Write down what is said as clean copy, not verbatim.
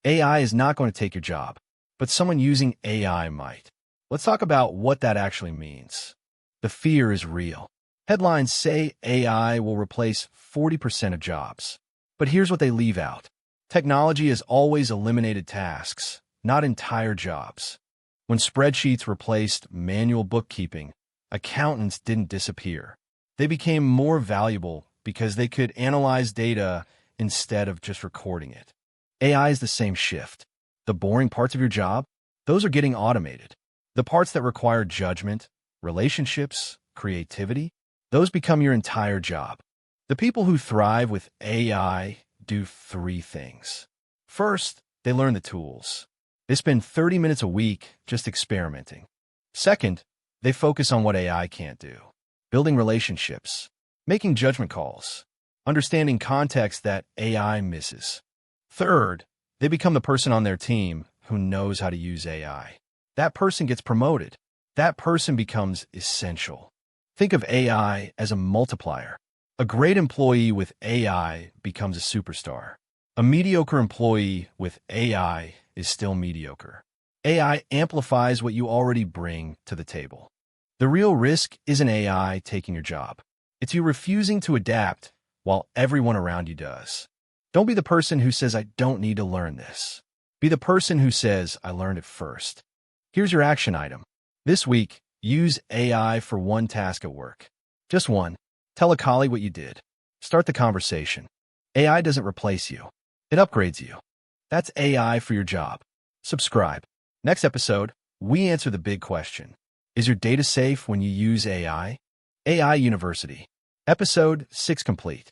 AI is not going to take your job, but someone using AI might. Let's talk about what that actually means. The fear is real. Headlines say AI will replace 40% of jobs. But here's what they leave out. Technology has always eliminated tasks, not entire jobs. When spreadsheets replaced manual bookkeeping, accountants didn't disappear. They became more valuable because they could analyze data instead of just recording it. AI is the same shift. The boring parts of your job, those are getting automated. The parts that require judgment, relationships, creativity, those become your entire job. The people who thrive with AI do three things. First, they learn the tools. They spend 30 minutes a week just experimenting. Second, they focus on what AI can't do. Building relationships, making judgment calls, understanding context that AI misses. Third, they become the person on their team who knows how to use AI. That person gets promoted. That person becomes essential. Think of AI as a multiplier. A great employee with AI becomes a superstar. A mediocre employee with AI is still mediocre. AI amplifies what you already bring to the table. The real risk isn't AI taking your job. It's you refusing to adapt while everyone around you does. Don't be the person who says, I don't need to learn this. Be the person who says, I learned it first. Here's your action item. This week, use AI for one task at work. Just one. Tell a colleague what you did. Start the conversation. AI doesn't replace you. It upgrades you. That's AI for your job. Subscribe. Next episode, we answer the big question. Is your data safe when you use AI? AI University. Episode 6 complete.